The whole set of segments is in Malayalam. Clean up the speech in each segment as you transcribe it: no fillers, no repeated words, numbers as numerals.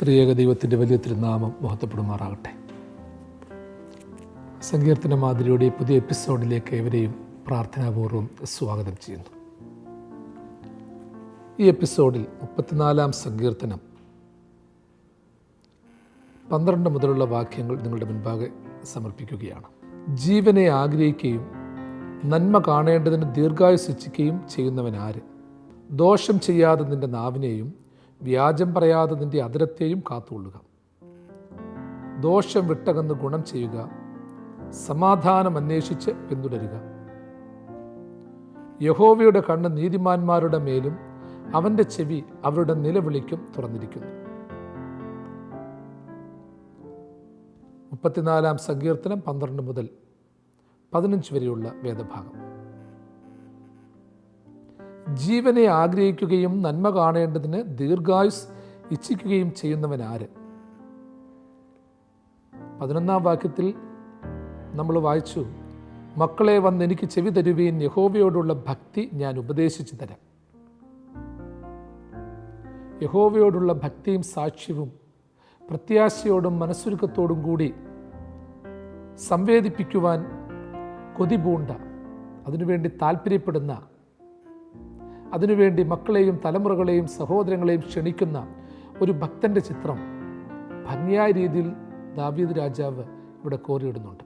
ത്രിയേക ദൈവത്തിൻ്റെ വലിയ തിരുനാമം മഹത്വപ്പെടുമാറാകട്ടെ. സങ്കീർത്തന മാതിരിയുടെ പുതിയ എപ്പിസോഡിലേക്ക് ഏവരെയും പ്രാർത്ഥനാപൂർവ്വം സ്വാഗതം ചെയ്യുന്നു. ഈ എപ്പിസോഡിൽ 34-ാം സങ്കീർത്തനം 12 മുതലുള്ള വാക്യങ്ങൾ നിങ്ങളുടെ മുൻപാകെ സമർപ്പിക്കുകയാണ്. ജീവനെ ആഗ്രഹിക്കുകയും നന്മ കാണേണ്ടതിന് ദീർഘായുസ്സ് ഇച്ഛിക്കുകയും ചെയ്യുന്നവൻ ആര്? ദോഷം ചെയ്യാതെ നിന്റെ നാവിനെയും വ്യാജം പറയാതെ നിന്റെ അധരത്തെയും കാത്തുകൊള്ളുക. ദോഷം വിട്ടകന്ന് ഗുണം ചെയ്യുക, സമാധാനം അന്വേഷിച്ച് പിന്തുടരുക. യഹോവയുടെ കണ്ണ് നീതിമാന്മാരുടെ മേലും അവൻ്റെ ചെവി അവരുടെ നിലവിളിക്കും തുറന്നിരിക്കുന്നു. 34-ാം സങ്കീർത്തനം 12 മുതൽ 15 വരെയുള്ള വേദഭാഗം. ജീവനെ ആഗ്രഹിക്കുകയും നന്മ കാണേണ്ടതിന് ദീർഘായുസ് ഇച്ഛിക്കുകയും ചെയ്യുന്നവൻ ആര്? 11-ാം വാക്യത്തിൽ നമ്മൾ വായിച്ചു, മക്കളെ വന്ന് എനിക്ക് ചെവി തരുവീൻ, യഹോവയോടുള്ള ഭക്തി ഞാൻ ഉപദേശിച്ചു തരാം. യഹോവയോടുള്ള ഭക്തിയും സാക്ഷ്യവും പ്രത്യാശയോടും മനസ്സുരുക്കത്തോടും കൂടി സംവേദിപ്പിക്കുവാൻ കൊതിപൂണ്ട, അതിനുവേണ്ടി താല്പര്യപ്പെടുന്ന, അതിനുവേണ്ടി മക്കളെയും തലമുറകളെയും സഹോദരങ്ങളെയും ക്ഷണിക്കുന്ന ഒരു ഭക്തൻ്റെ ചിത്രം ഭംഗിയായ രീതിയിൽ ദാവീദ് രാജാവ് ഇവിടെ കോറിയിടുന്നുണ്ട്.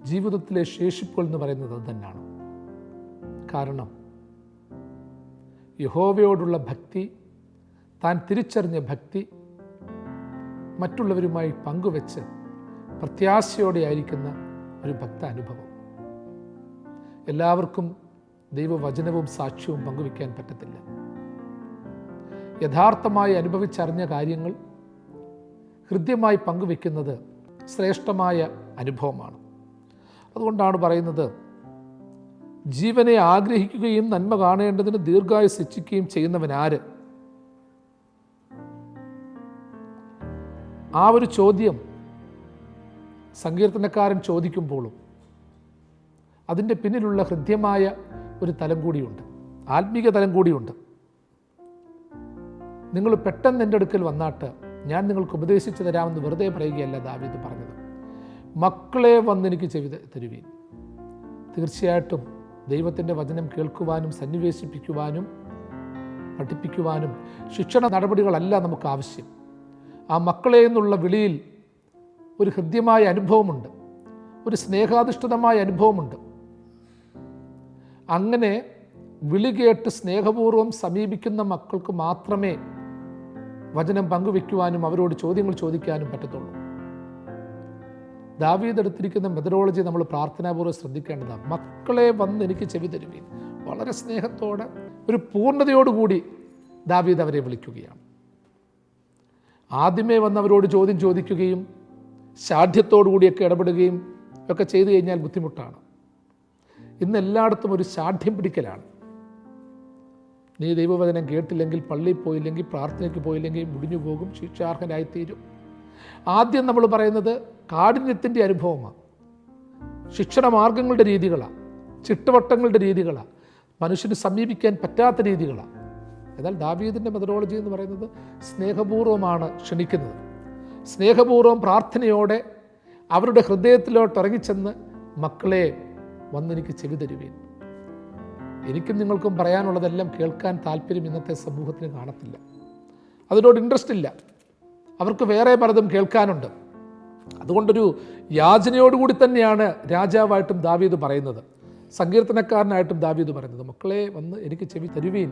ജീവിതത്തിലെ ശേഷിപ്പുകൾ എന്ന് പറയുന്നത് അത് തന്നെയാണ്. കാരണം യഹോവയോടുള്ള ഭക്തി, താൻ തിരിച്ചറിഞ്ഞ ഭക്തി മറ്റുള്ളവരുമായി പങ്കുവെച്ച് പ്രത്യാശയോടെ ആയിരിക്കുന്ന ഒരു ഭക്ത അനുഭവം. എല്ലാവർക്കും ദൈവവചനവും സാക്ഷ്യവും പങ്കുവയ്ക്കാൻ പറ്റത്തില്ല. യഥാർത്ഥമായി അനുഭവിച്ചറിഞ്ഞ കാര്യങ്ങൾ ഹൃദ്യമായി പങ്കുവെക്കുന്നത് ശ്രേഷ്ഠമായ അനുഭവമാണ്. അതുകൊണ്ടാണ് പറയുന്നത്, ജീവനെ ആഗ്രഹിക്കുകയും നന്മ കാണേണ്ടതിന് ദീർഘായുസ്സ് ഇച്ഛിക്കുകയും ചെയ്യുന്നവൻ ആര്? ആ ഒരു ചോദ്യം സങ്കീർത്തനക്കാരൻ ചോദിക്കുമ്പോഴും അതിൻ്റെ പിന്നിലുള്ള ഹൃദ്യമായ ഒരു തലം കൂടിയുണ്ട്, ആത്മീക തലം കൂടിയുണ്ട്. നിങ്ങൾ പെട്ടെന്ന് എൻ്റെ അടുക്കൽ വന്നാട്ട് ഞാൻ നിങ്ങൾക്ക് ഉപദേശിച്ചു തരാമെന്ന് വെറുതെ പറയുകയല്ല ദാവീദ് പറഞ്ഞത്. മക്കളെ വന്ന് എനിക്ക് ചെവി തരുവീൻ. തീർച്ചയായിട്ടും ദൈവത്തിൻ്റെ വചനം കേൾക്കുവാനും സന്നിവേശിപ്പിക്കുവാനും പഠിപ്പിക്കുവാനും ശിക്ഷണ നടപടികളല്ല നമുക്ക് ആവശ്യം. ആ മക്കളെ എന്നുള്ള വിളിയിൽ ഒരു ഹൃദ്യമായ അനുഭവമുണ്ട്, ഒരു സ്നേഹാധിഷ്ഠിതമായ അനുഭവമുണ്ട്. അങ്ങനെ വിളി കേട്ട് സ്നേഹപൂർവ്വം സമീപിക്കുന്ന മക്കൾക്ക് മാത്രമേ വചനം പങ്കുവെക്കുവാനും അവരോട് ചോദ്യങ്ങൾ ചോദിക്കാനും പറ്റത്തുള്ളൂ. ദാവീദ് എടുത്തിരിക്കുന്ന മെത്തഡോളജി നമ്മൾ പ്രാർത്ഥനാപൂർവ്വം ശ്രദ്ധിക്കേണ്ടതാണ്. മക്കളെ വന്ന് എനിക്ക് ചെവി തരുവീൻ. വളരെ സ്നേഹത്തോടെ, ഒരു പൂർണ്ണതയോടുകൂടി ദാവീദ് അവരെ വിളിക്കുകയാണ്. ആദ്യമേ വന്ന് അവരോട് ചോദ്യം ചോദിക്കുകയും ശാഠ്യത്തോടുകൂടിയൊക്കെ ഇടപെടുകയും ഒക്കെ ചെയ്തു കഴിഞ്ഞാൽ ബുദ്ധിമുട്ടാണ്. ഇന്ന് എല്ലായിടത്തും ഒരു ശാഠ്യം പിടിക്കലാണ്. നീ ദൈവവചനം കേട്ടില്ലെങ്കിൽ, പള്ളിയിൽ പോയില്ലെങ്കിൽ, പ്രാർത്ഥനയ്ക്ക് പോയില്ലെങ്കിൽ മുടിഞ്ഞു പോകും, ശിക്ഷാർഹനായിത്തീരും. ആദ്യം നമ്മൾ പറയുന്നത് കാഠിന്യത്തിൻ്റെ അനുഭവമാണ്, ശിക്ഷണ മാർഗങ്ങളുടെ രീതികളാണ്, ചിട്ടവട്ടങ്ങളുടെ രീതികളാണ്, മനുഷ്യന് സമീപിക്കാൻ പറ്റാത്ത രീതികളാണ്. എന്നാൽ ദാവീദിൻ്റെ മെത്തഡോളജി എന്ന് പറയുന്നത് സ്നേഹപൂർവ്വമാണ് ക്ഷണിക്കുന്നത്. സ്നേഹപൂർവ്വം പ്രാർത്ഥനയോടെ അവരുടെ ഹൃദയത്തിലോട്ട് ഇറങ്ങിച്ചെന്ന്, മക്കളെ വന്നെനിക്ക് ചെവി തരുവീൻ. എനിക്കും നിങ്ങൾക്കും പറയാനുള്ളതെല്ലാം കേൾക്കാൻ താല്പര്യം ഇന്നത്തെ സമൂഹത്തിന് കാണത്തില്ല. അതിനോട് ഇൻട്രസ്റ്റ് ഇല്ല. അവർക്ക് വേറെ പലതും കേൾക്കാനുണ്ട്. അതുകൊണ്ടൊരു യാചനയോടുകൂടി തന്നെയാണ് രാജാവായിട്ടും ദാവീദ് പറയുന്നത്, സങ്കീർത്തനക്കാരനായിട്ടും ദാവീദ് പറയുന്നത്, മക്കളെ വന്ന് എനിക്ക് ചെവി തരുവീൻ.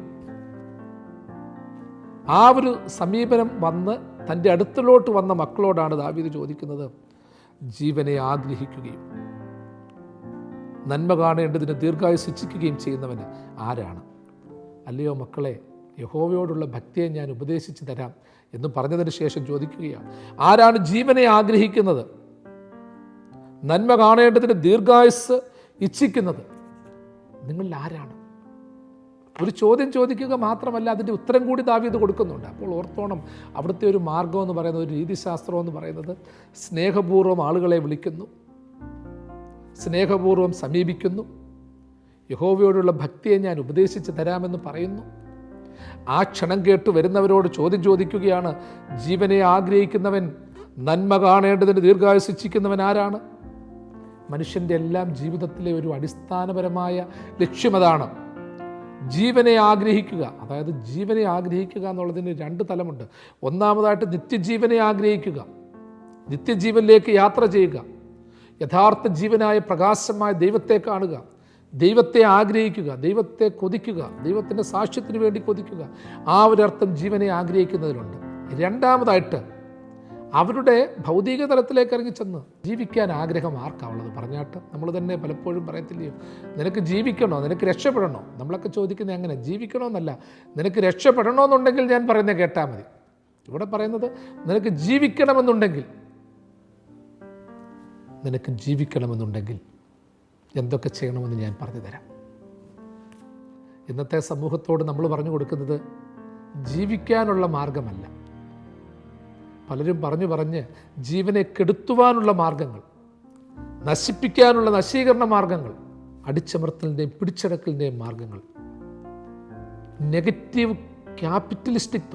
ആ ഒരു സമീപനം വന്ന് തൻ്റെ അടുത്തിലോട്ട് വന്ന മക്കളോടാണ് ദാവീദ് ചോദിക്കുന്നത്, ജീവനെ ആഗ്രഹിക്കുകയും നന്മ കാണേണ്ടതിന് ദീർഘായുസ്സ് ഇച്ഛിക്കുകയും ചെയ്യുന്നവന് ആരാണ്? അല്ലയോ മക്കളെ, യഹോവയോടുള്ള ഭക്തിയെ ഞാൻ ഉപദേശിച്ചു തരാം എന്ന് പറഞ്ഞതിന് ശേഷം ചോദിക്കുകയാണ്, ആരാണ് ജീവനെ ആഗ്രഹിക്കുന്നത്, നന്മ കാണേണ്ടതിന് ദീർഘായുസ്സ് ഇച്ഛിക്കുന്നത്? നിങ്ങളിൽ ആരാണ്? ഒരു ചോദ്യം ചോദിക്കുക മാത്രമല്ല, അതിൻ്റെ ഉത്തരം കൂടി ദാവീദ് കൊടുക്കുന്നുണ്ട്. അപ്പോൾ ഓർത്തോണം, അവിടുത്തെ ഒരു മാർഗം എന്ന് പറയുന്നത്, ഒരു രീതിശാസ്ത്രം എന്ന് പറയുന്നത്, സ്നേഹപൂർവ്വം ആളുകളെ വിളിക്കുന്നു, സ്നേഹപൂർവ്വം സമീപിക്കുന്നു, യഹോവയോടുള്ള ഭക്തിയെ ഞാൻ ഉപദേശിച്ച് തരാമെന്ന് പറയുന്നു. ആ ക്ഷണം കേട്ട് വരുന്നവരോട് ചോദ്യം ചോദിക്കുകയാണ്, ജീവനെ ആഗ്രഹിക്കുന്നവൻ, നന്മ കാണേണ്ടതിന് ദീർഘായുസ്സ് ഇച്ഛിക്കുന്നവൻ ആരാണ്? മനുഷ്യൻ്റെ എല്ലാം ജീവിതത്തിലെ ഒരു അടിസ്ഥാനപരമായ ലക്ഷ്യമതാണ്. ജീവനെ ആഗ്രഹിക്കുക. അതായത് ജീവനെ ആഗ്രഹിക്കുക എന്നുള്ളതിന് രണ്ട് തലമുണ്ട്. ഒന്നാമതായിട്ട് നിത്യജീവനെ ആഗ്രഹിക്കുക, നിത്യജീവനിലേക്ക് യാത്ര ചെയ്യുക, യഥാർത്ഥ ജീവനായ പ്രകാശമായ ദൈവത്തെ കാണുക, ദൈവത്തെ ആഗ്രഹിക്കുക, ദൈവത്തെ കൊതിക്കുക, ദൈവത്തിൻ്റെ സാക്ഷ്യത്തിന് വേണ്ടി കൊതിക്കുക. ആ ഒരർത്ഥം ജീവനെ ആഗ്രഹിക്കുന്നതിലുണ്ട്. രണ്ടാമതായിട്ട് അവരുടെ ഭൗതിക തലത്തിലേക്ക് ഇറങ്ങി ചെന്ന് ജീവിക്കാൻ ആഗ്രഹം ആർക്കാവുള്ളത്? പറഞ്ഞാട്ട് നമ്മൾ തന്നെ പലപ്പോഴും പറയത്തില്ലയോ, നിനക്ക് ജീവിക്കണോ, നിനക്ക് രക്ഷപ്പെടണോ? നമ്മളൊക്കെ ചോദിക്കുന്നത് അങ്ങനെ, ജീവിക്കണമെന്നല്ല, നിനക്ക് രക്ഷപ്പെടണമെന്നുണ്ടെങ്കിൽ ഞാൻ പറയുന്നത് കേട്ടാൽ മതി. ഇവിടെ പറയുന്നത് നിനക്ക് ജീവിക്കണമെന്നുണ്ടെങ്കിൽ, നിനക്ക് ജീവിക്കണമെന്നുണ്ടെങ്കിൽ എന്തൊക്കെ ചെയ്യണമെന്ന് ഞാൻ പറഞ്ഞു തരാം. ഇന്നത്തെ സമൂഹത്തോട് നമ്മൾ പറഞ്ഞു കൊടുക്കുന്നത് ജീവിക്കാനുള്ള മാർഗമല്ല, പലരും പറഞ്ഞ് ജീവനെ കെടുത്തുവാനുള്ള മാർഗങ്ങൾ, നശിപ്പിക്കാനുള്ള നശീകരണ മാർഗങ്ങൾ, അടിച്ചമർത്തലിൻ്റെയും പിടിച്ചടക്കലിൻ്റെയും മാർഗങ്ങൾ, നെഗറ്റീവ് ക്യാപിറ്റലിസ്റ്റിക്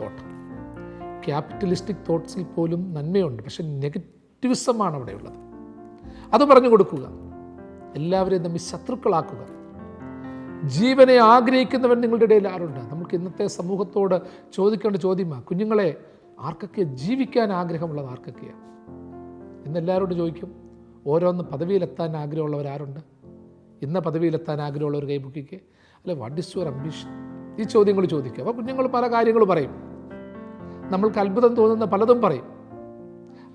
തോട്ട്സിൽ പോലും നന്മയുണ്ട്, പക്ഷെ നെഗറ്റിവിസമാണ് അവിടെയുള്ളത്. അത് പറഞ്ഞു കൊടുക്കുക, എല്ലാവരെയും തമ്മിൽ ശത്രുക്കളാക്കുക. ജീവനെ ആഗ്രഹിക്കുന്നവൻ നിങ്ങളുടെ ഇടയിൽ ആരുണ്ട്? നമുക്ക് ഇന്നത്തെ സമൂഹത്തോട് ചോദിക്കേണ്ട ചോദ്യമാണ്, കുഞ്ഞുങ്ങളെ, ആർക്കൊക്കെ ജീവിക്കാൻ ആഗ്രഹമുള്ളത് ആർക്കൊക്കെയാണ്? ഇന്നെല്ലാവരോടും ചോദിക്കും, ഓരോന്ന് പദവിയിലെത്താൻ ആഗ്രഹമുള്ളവരാരുണ്ട്? ഇന്ന പദവിയിലെത്താൻ ആഗ്രഹമുള്ളവർ കൈപൊക്കിക്ക്, അല്ലെ വാട്ട് ഈസ് യുവർ അംബിഷൻ? ഈ ചോദ്യങ്ങൾ ചോദിക്കുക. അപ്പോൾ കുഞ്ഞുങ്ങൾ പല കാര്യങ്ങൾ പറയും, നമ്മൾക്ക് അത്ഭുതം തോന്നുന്ന പലതും പറയും.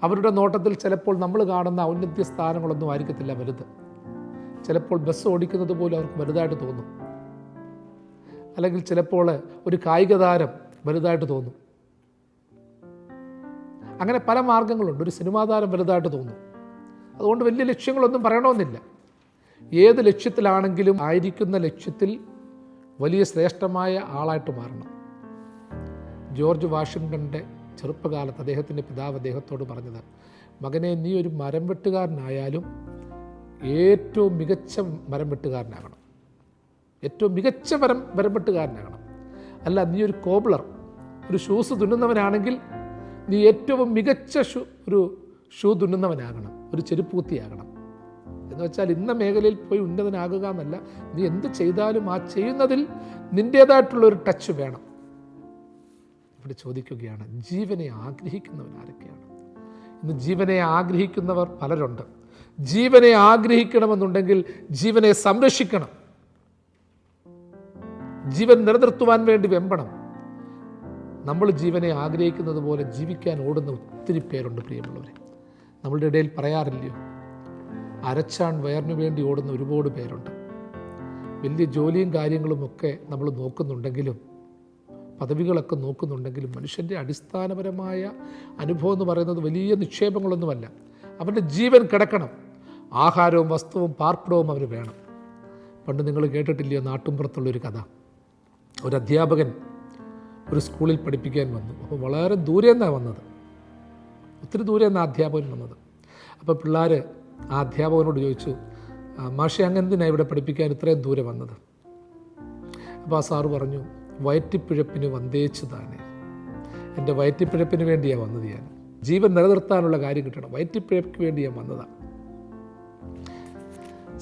അവരുടെ നോട്ടത്തിൽ ചിലപ്പോൾ നമ്മൾ കാണുന്ന ഔന്നത്യ സ്ഥാനങ്ങളൊന്നും ആയിരിക്കത്തില്ല വലുത്. ചിലപ്പോൾ ബസ് ഓടിക്കുന്നത് പോലും അവർക്ക് വലുതായിട്ട് തോന്നും, അല്ലെങ്കിൽ ചിലപ്പോൾ ഒരു കായിക താരം വലുതായിട്ട് തോന്നും. അങ്ങനെ പല മാർഗങ്ങളുണ്ട്. ഒരു സിനിമാ താരം വലുതായിട്ട് തോന്നും. അതുകൊണ്ട് വലിയ ലക്ഷ്യങ്ങളൊന്നും പറയണമെന്നില്ല. ഏത് ലക്ഷ്യത്തിലാണെങ്കിലും ആയിരിക്കുന്ന ലക്ഷ്യത്തിൽ വലിയ ശ്രേഷ്ഠമായ ആളായിട്ട് മാറണം. ജോർജ് വാഷിങ്ടൻ്റെ ചെറുപ്പകാലത്ത് അദ്ദേഹത്തിൻ്റെ പിതാവ് അദ്ദേഹത്തോട് പറഞ്ഞത്, മകനെ, നീ ഒരു മരം വെട്ടുകാരനായാലും ഏറ്റവും മികച്ച മരം വെട്ടുകാരനാകണം, ഏറ്റവും മികച്ച മരം വെട്ടുകാരനാകണം. അല്ല, നീ ഒരു കോബ്ലർ, ഒരു ഷൂസ് തുന്നുന്നവനാണെങ്കിൽ നീ ഏറ്റവും മികച്ച ഒരു ഷൂ തുന്നുന്നവനാകണം, ഒരു ചെരുപ്പൂത്തിയാകണം. എന്ന് വെച്ചാൽ ഇന്ന മേഖലയിൽ പോയി ഉന്നതനാകുക എന്നല്ല, നീ എന്ത് ചെയ്താലും ആ ചെയ്യുന്നതിൽ നിൻ്റേതായിട്ടുള്ളൊരു ടച്ച് വേണം. ഇവിടെ ചോദിക്കുകയാണ്, ജീവനെ ആഗ്രഹിക്കുന്നവർ ആരൊക്കെയാണ്? ഇന്ന് ജീവനെ ആഗ്രഹിക്കുന്നവർ പലരുണ്ട്. ജീവനെ ആഗ്രഹിക്കണമെന്നുണ്ടെങ്കിൽ ജീവനെ സംരക്ഷിക്കണം, ജീവൻ നിലനിർത്തുവാൻ വേണ്ടി വെമ്പണം. നമ്മൾ ജീവനെ ആഗ്രഹിക്കുന്നത് പോലെ ജീവിക്കാൻ ഓടുന്ന ഒത്തിരി പേരുണ്ട് പ്രിയമുള്ളവരെ. നമ്മളുടെ ഇടയിൽ പറയാറില്ലയോ, അരച്ചാൺ വയറിനു വേണ്ടി ഓടുന്ന ഒരുപാട് പേരുണ്ട്. വലിയ ജോലിയും കാര്യങ്ങളുമൊക്കെ നമ്മൾ നോക്കുന്നുണ്ടെങ്കിലും, പദവികളൊക്കെ നോക്കുന്നുണ്ടെങ്കിലും, മനുഷ്യൻ്റെ അടിസ്ഥാനപരമായ അനുഭവം എന്ന് പറയുന്നത് വലിയ നിക്ഷേപങ്ങളൊന്നുമല്ല. അവൻ്റെ ജീവൻ കിടക്കണം, ആഹാരവും വസ്തുവും പാർപ്പിടവും അവന് വേണം. പണ്ട് നിങ്ങൾ കേട്ടിട്ടില്ലയോ നാട്ടുമ്പുറത്തുള്ളൊരു കഥ? ഒരു അധ്യാപകൻ ഒരു സ്കൂളിൽ പഠിപ്പിക്കാൻ വന്നു. അപ്പോൾ വളരെ ദൂരെ നിന്നാണ് വന്നത്, ഒത്തിരി ദൂരെ നിന്നാണ് അധ്യാപകൻ വന്നത്. അപ്പോൾ പിള്ളേർ ആ അധ്യാപകനോട് ചോദിച്ചു, മാഷെ, അങ്ങെന്തിനാണ് ഇവിടെ പഠിപ്പിക്കാൻ ഇത്രയും ദൂരെ വന്നത്? അപ്പോൾ ആ സാറ് പറഞ്ഞു, വയറ്റിപ്പിഴപ്പിന് വന്തേച്ചു താനേ, എൻ്റെ വയറ്റിപ്പിഴപ്പിന് വേണ്ടിയാണ് വന്നത്. ഞാൻ ജീവൻ നിലനിർത്താനുള്ള കാര്യം കിട്ടണം, വയറ്റിപ്പിഴപ്പിന് വേണ്ടി ഞാൻ വന്നതാണ്.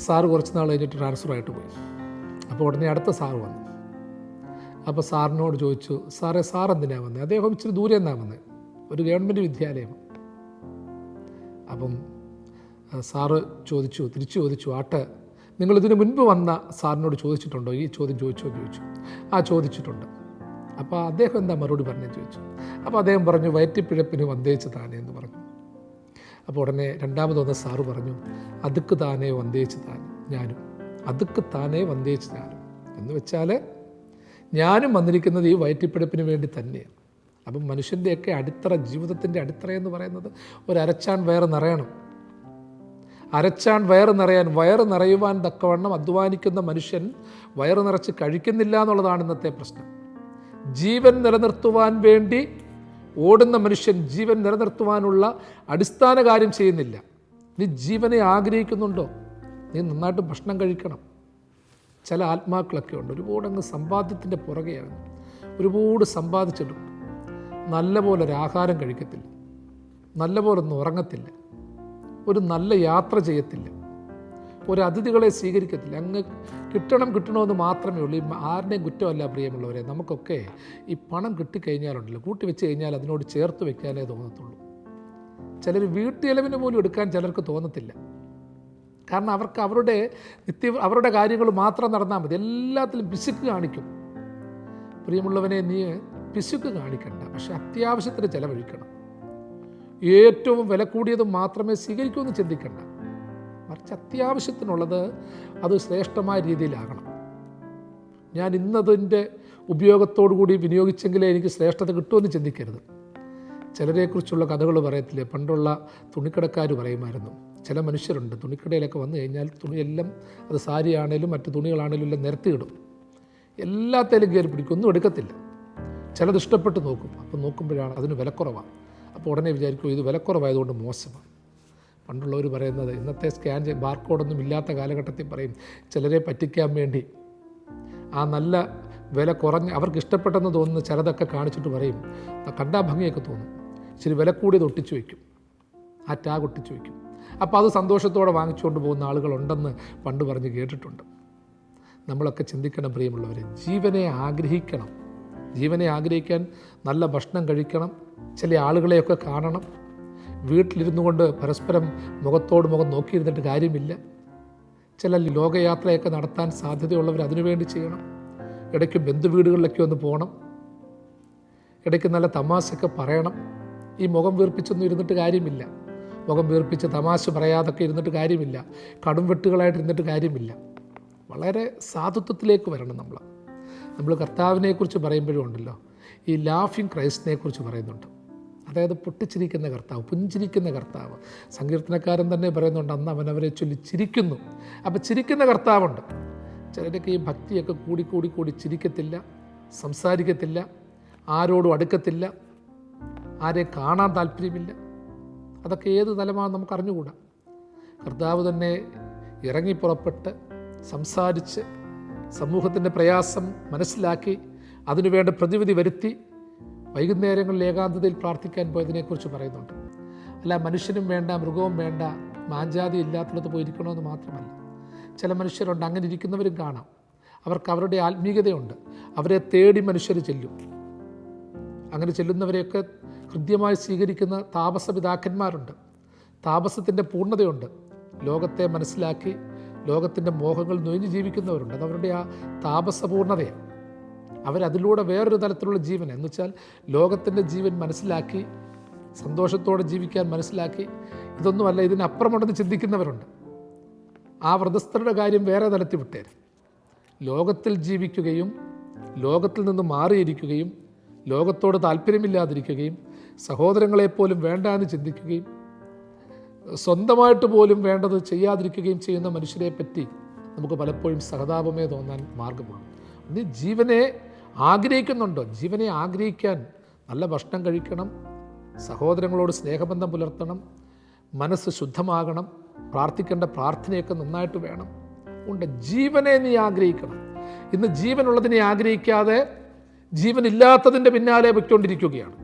സാറ് കുറച്ച് നാൾ കഴിഞ്ഞിട്ട് ട്രാൻസ്ഫറായിട്ട് പോയി. അപ്പോൾ ഉടനെ അടുത്ത സാറ് വന്നു. അപ്പോൾ സാറിനോട് ചോദിച്ചു, സാറേ, സാർ എന്തിനാണ് വന്നത്? അദ്ദേഹം ഇച്ചിരി ദൂരെ നിന്നാണ് വന്നത്, ഒരു ഗവൺമെൻറ് വിദ്യാലയം. അപ്പം സാറ് തിരിച്ചു ചോദിച്ചു, ആട്ടെ, നിങ്ങളിതിന് മുൻപ് വന്ന സാറിനോട് ചോദിച്ചിട്ടുണ്ടോ? ഈ ചോദ്യം ചോദിച്ചു. ആ, ചോദിച്ചിട്ടുണ്ട്. അപ്പോൾ അദ്ദേഹം എന്താ മറുപടി പറഞ്ഞെന്ന് ചോദിച്ചു. അപ്പോൾ അദ്ദേഹം പറഞ്ഞു, വയറ്റിപ്പിഴപ്പിന് വന്തേച്ച് താനേ എന്ന് പറഞ്ഞു. അപ്പോൾ ഉടനെ രണ്ടാമത് വന്ന സാറ് പറഞ്ഞു, അതുക്ക് താനേ വന്തേച്ച് താനും ഞാനും, അതുക്ക് താനേ വന്തേച്ച് ഞാനും. എന്ന് വെച്ചാൽ ഞാനും വന്നിരിക്കുന്നത് ഈ വയറ്റിപ്പിഴപ്പിന് വേണ്ടി തന്നെയാണ്. അപ്പം മനുഷ്യൻ്റെയൊക്കെ അടിത്തറ, ജീവിതത്തിൻ്റെ അടിത്തറ എന്ന് പറയുന്നത് ഒരു അരച്ചാൺ വയറ് നിറയണം. അരച്ചാൺ വയറ് നിറയാൻ, വയറ് നിറയുവാൻ തക്കവണ്ണം അധ്വാനിക്കുന്ന മനുഷ്യൻ വയറ് നിറച്ച് കഴിക്കുന്നില്ല എന്നുള്ളതാണ് ഇന്നത്തെ പ്രശ്നം. ജീവൻ നിലനിർത്തുവാൻ വേണ്ടി ഓടുന്ന മനുഷ്യൻ ജീവൻ നിലനിർത്തുവാനുള്ള അടിസ്ഥാന കാര്യം ചെയ്യുന്നില്ല. നീ ജീവനെ ആഗ്രഹിക്കുന്നുണ്ടോ? നീ നന്നായിട്ട് ഭക്ഷണം കഴിക്കണം. ചില ആത്മാക്കളൊക്കെ ഉണ്ട്, ഒരുപാട് അങ്ങ് സമ്പാദ്യത്തിൻ്റെ പുറകെയാണ്, ഒരുപാട് സമ്പാദിച്ചിട്ടും നല്ലപോലെ ഒരു ആഹാരം കഴിക്കത്തില്ല, നല്ലപോലെ ഒന്നും ഉറങ്ങത്തില്ല, ഒരു നല്ല യാത്ര ചെയ്യത്തില്ല, ഒരു അതിഥികളെ സ്വീകരിക്കത്തില്ല. അങ്ങ് കിട്ടണമെന്ന് മാത്രമേ ഉള്ളൂ. ആരുടെയും കുറ്റമല്ല പ്രിയമുള്ളവരെ. നമുക്കൊക്കെ ഈ പണം കിട്ടിക്കഴിഞ്ഞാലുണ്ടല്ലോ, കൂട്ടി വെച്ച് കഴിഞ്ഞാൽ അതിനോട് ചേർത്ത് വെക്കാനേ തോന്നത്തുള്ളൂ. ചിലർ വീട്ടുചെലവിന് പോലും എടുക്കാൻ ചിലർക്ക് തോന്നത്തില്ല. കാരണം അവർക്ക് അവരുടെ കാര്യങ്ങൾ മാത്രം നടന്നാൽ മതി. എല്ലാത്തിലും പിശുക്ക് കാണിക്കും. പ്രിയമുള്ളവനെ, നീ പിശുക്ക് കാണിക്കണ്ട, പക്ഷെ അത്യാവശ്യത്തിന് ചിലവഴിക്കണം. ഏറ്റവും വില കൂടിയത് മാത്രമേ സ്വീകരിക്കൂ എന്ന് ചിന്തിക്കണ്ട. മറിച്ച് അത്യാവശ്യത്തിനുള്ളത് അത് ശ്രേഷ്ഠമായ രീതിയിലാകണം. ഞാൻ ഇന്നതിൻ്റെ ഉപയോഗത്തോടു കൂടി വിനിയോഗിച്ചെങ്കിലേ എനിക്ക് ശ്രേഷ്ഠത കിട്ടുമെന്ന് ചിന്തിക്കരുത്. ചിലരെക്കുറിച്ചുള്ള കഥകൾ പറയത്തില്ലേ, പണ്ടുള്ള തുണിക്കടക്കാർ പറയുമായിരുന്നു. ചില മനുഷ്യരുണ്ട്, തുണിക്കടയിലൊക്കെ വന്നു കഴിഞ്ഞാൽ തുണിയെല്ലാം, അത് സാരിയാണേലും മറ്റു തുണികളാണേലും എല്ലാം നിരത്തിയിടും. എല്ലാത്തേലും കയറി പിടിക്കും, ഒന്നും എടുക്കത്തില്ല. ചിലത് ഇഷ്ടപ്പെട്ട് നോക്കും. അപ്പോൾ നോക്കുമ്പോഴാണ് അതിന് വിലക്കുറവാണ്. അപ്പോൾ ഉടനെ വിചാരിക്കും ഇത് വിലക്കുറവായതുകൊണ്ട് മോശമാണ്. പണ്ടുള്ളവർ പറയുന്നത്, ഇന്നത്തെ സ്കാൻ ബാർകോഡൊന്നും ഇല്ലാത്ത കാലഘട്ടത്തിൽ പറയും, ചിലരെ പറ്റിക്കാൻ വേണ്ടി ആ നല്ല വില കുറഞ്ഞ് അവർക്ക് ഇഷ്ടപ്പെട്ടെന്ന് തോന്നുന്ന ചിലതൊക്കെ കാണിച്ചിട്ട് പറയും, കണ്ടാ ഭംഗിയൊക്കെ തോന്നും, ഇച്ചിരി വില കൂടിയത് ഒട്ടിച്ചു വയ്ക്കും, ആ ടാഗ് ഒട്ടിച്ചു വയ്ക്കും. അപ്പോൾ അത് സന്തോഷത്തോടെ വാങ്ങിച്ചുകൊണ്ട് പോകുന്ന ആളുകളുണ്ടെന്ന് പണ്ട് പറഞ്ഞ് കേട്ടിട്ടുണ്ട്. നമ്മളൊക്കെ ചിന്തിക്കണം പ്രിയമുള്ളവരെ, ജീവനെ ആഗ്രഹിക്കണം. ജീവനെ ആഗ്രഹിക്കാൻ നല്ല ഭക്ഷണം കഴിക്കണം, ചില ആളുകളെയൊക്കെ കാണണം. വീട്ടിലിരുന്നു കൊണ്ട് പരസ്പരം മുഖത്തോട് മുഖം നോക്കിയിരുന്നിട്ട് കാര്യമില്ല. ചില ലോകയാത്രയൊക്കെ നടത്താൻ സാധ്യതയുള്ളവർ അതിനുവേണ്ടി ചെയ്യണം. ഇടയ്ക്ക് ബന്ധുവീടുകളിലൊക്കെ ഒന്ന് പോകണം, ഇടയ്ക്ക് നല്ല തമാശയൊക്കെ പറയണം. ഈ മുഖം വീർപ്പിച്ചൊന്നും ഇരുന്നിട്ട് കാര്യമില്ല. മുഖം വീർപ്പിച്ച് തമാശ പറയാതൊക്കെ ഇരുന്നിട്ട് കാര്യമില്ല. കടും വെട്ടുകളായിട്ട് ഇരുന്നിട്ട് കാര്യമില്ല. വളരെ സാധുത്വത്തിലേക്ക് വരണം. നമ്മൾ കർത്താവിനെക്കുറിച്ച് പറയുമ്പോഴും ഉണ്ടല്ലോ, ഈ ലാഫിങ് ക്രൈസ്റ്റിനെ കുറിച്ച് പറയുന്നുണ്ട്. അതായത് പൊട്ടിച്ചിരിക്കുന്ന കർത്താവ്, പുഞ്ചിരിക്കുന്ന കർത്താവ്. സങ്കീർത്തനക്കാരൻ തന്നെ പറയുന്നുണ്ട്, അന്ന് അവനവരെ ചൊല്ലി ചിരിക്കുന്നു. അപ്പോൾ ചിരിക്കുന്ന കർത്താവുണ്ട്. ചിലരൊക്കെ ഈ ഭക്തിയൊക്കെ കൂടി ചിരിക്കത്തില്ല, സംസാരിക്കത്തില്ല, ആരോടും അടുക്കത്തില്ല, ആരെയും കാണാൻ താല്പര്യമില്ല. അതൊക്കെ ഏത് തലമാണെന്ന് നമുക്ക് അറിഞ്ഞുകൂടാ. കർത്താവ് തന്നെ ഇറങ്ങിപ്പുറപ്പെട്ട് സംസാരിച്ച് സമൂഹത്തിൻ്റെ പ്രയാസം മനസ്സിലാക്കി അതിനുവേണ്ട പ്രതിവിധി വരുത്തി വൈകുന്നേരങ്ങളിൽ ഏകാന്തതയിൽ പ്രാർത്ഥിക്കാൻ പോയതിനെക്കുറിച്ച് പറയുന്നുണ്ട്. അല്ല, മനുഷ്യനും വേണ്ട, മൃഗവും വേണ്ട, മാഞ്ചാതി ഇല്ലാത്തിടത്ത് പോയിരിക്കണമെന്ന് മാത്രമല്ല. ചില മനുഷ്യരുണ്ട്, അങ്ങനെ ഇരിക്കുന്നവരും കാണാം. അവർക്ക് അവരുടെ ആത്മീയതയുണ്ട്. അവരെ തേടി മനുഷ്യർ ചെല്ലും. അങ്ങനെ ചെല്ലുന്നവരെയൊക്കെ ഹൃദ്യമായി സ്വീകരിക്കുന്ന താപസ പിതാക്കന്മാരുണ്ട്. താപസത്തിൻ്റെ പൂർണ്ണതയുണ്ട്. ലോകത്തെ മനസ്സിലാക്കി ലോകത്തിൻ്റെ മോഹങ്ങൾ നൊയിഞ്ഞ് ജീവിക്കുന്നവരുണ്ട്. അതവരുടെ ആ താപസപൂർണ്ണതയാണ്. അവരതിലൂടെ വേറൊരു തരത്തിലുള്ള ജീവൻ, എന്ന് വെച്ചാൽ ലോകത്തിൻ്റെ ജീവൻ മനസ്സിലാക്കി സന്തോഷത്തോടെ ജീവിക്കാൻ മനസ്സിലാക്കി ഇതൊന്നുമല്ല, ഇതിനപ്പുറമുണ്ടെന്ന് ചിന്തിക്കുന്നവരുണ്ട്. ആ വ്രതസ്ഥരുടെ കാര്യം വേറെ തലത്തിൽ വിട്ടേരും. ലോകത്തിൽ ജീവിക്കുകയും ലോകത്തിൽ നിന്ന് മാറിയിരിക്കുകയും ലോകത്തോട് താല്പര്യമില്ലാതിരിക്കുകയും സഹോദരങ്ങളെപ്പോലും വേണ്ട എന്ന് ചിന്തിക്കുകയും സ്വന്തമായിട്ട് പോലും വേണ്ടത് ചെയ്യാതിരിക്കുകയും ചെയ്യുന്ന മനുഷ്യരെ പറ്റി നമുക്ക് പലപ്പോഴും സഹതാപമേ തോന്നാൻ മാർഗമുള്ളൂ. നീ ജീവനെ ആഗ്രഹിക്കുന്നുണ്ടോ? ജീവനെ ആഗ്രഹിക്കാൻ നല്ല ഭക്ഷണം കഴിക്കണം, സഹോദരങ്ങളോട് സ്നേഹബന്ധം പുലർത്തണം, മനസ്സ് ശുദ്ധമാകണം, പ്രാർത്ഥിക്കേണ്ട പ്രാർത്ഥനയൊക്കെ നന്നായിട്ട് വേണം. ഉണ്ട്, ജീവനെ നീ ആഗ്രഹിക്കണം. ഇന്ന് ജീവനുള്ളതിനെ ആഗ്രഹിക്കാതെ ജീവനില്ലാത്തതിൻ്റെ പിന്നാലെ പൊയ്ക്കൊണ്ടിരിക്കുകയാണ്.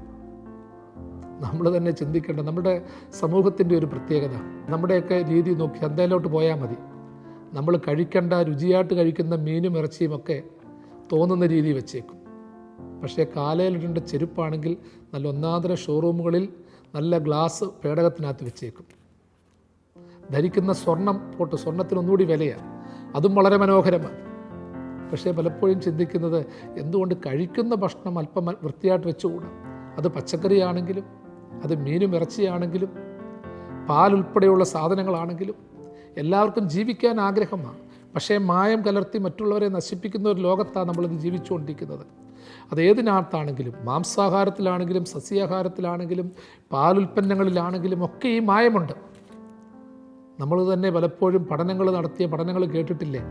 നമ്മൾ തന്നെ ചിന്തിക്കേണ്ട നമ്മുടെ സമൂഹത്തിൻ്റെ ഒരു പ്രത്യേകത. നമ്മുടെയൊക്കെ രീതി നോക്കി ചന്തയിലോട്ട് പോയാൽ മതി. നമ്മൾ കഴിക്കേണ്ട, രുചിയായിട്ട് കഴിക്കുന്ന മീനും ഇറച്ചിയും ഒക്കെ തോന്നുന്ന രീതി വെച്ചേക്കും. പക്ഷേ കാലയിലിടേണ്ട ചെരുപ്പാണെങ്കിൽ നല്ല ഒന്നാന്തര ഷോറൂമുകളിൽ നല്ല ഗ്ലാസ് പേടകത്തിനകത്ത് വെച്ചേക്കും. ധരിക്കുന്ന സ്വർണം പോട്ട്, സ്വർണത്തിന് ഒന്നുകൂടി വിലയാണ്, അതും വളരെ മനോഹരമാണ്. പക്ഷേ പലപ്പോഴും ചിന്തിക്കുന്നത്, എന്തുകൊണ്ട് കഴിക്കുന്ന ഭക്ഷണം അല്പം വൃത്തിയായിട്ട് വെച്ചുകൂടാ? അത് പച്ചക്കറിയാണെങ്കിലും, അത് മീനും ഇറച്ചിയാണെങ്കിലും, പാലുൾപ്പെടെയുള്ള സാധനങ്ങളാണെങ്കിലും എല്ലാവർക്കും ജീവിക്കാൻ ആഗ്രഹമാണ്. പക്ഷേ മായം കലർത്തി മറ്റുള്ളവരെ നശിപ്പിക്കുന്ന ഒരു ലോകത്താണ് നമ്മളിത് ജീവിച്ചുകൊണ്ടിരിക്കുന്നത്. അതേതിനകത്താണെങ്കിലും, മാംസാഹാരത്തിലാണെങ്കിലും സസ്യാഹാരത്തിലാണെങ്കിലും പാലുൽപ്പന്നങ്ങളിലാണെങ്കിലും ഒക്കെ ഈ മായമുണ്ട്. നമ്മൾ തന്നെ പലപ്പോഴും പഠനങ്ങൾ കേട്ടിട്ടില്ലേ?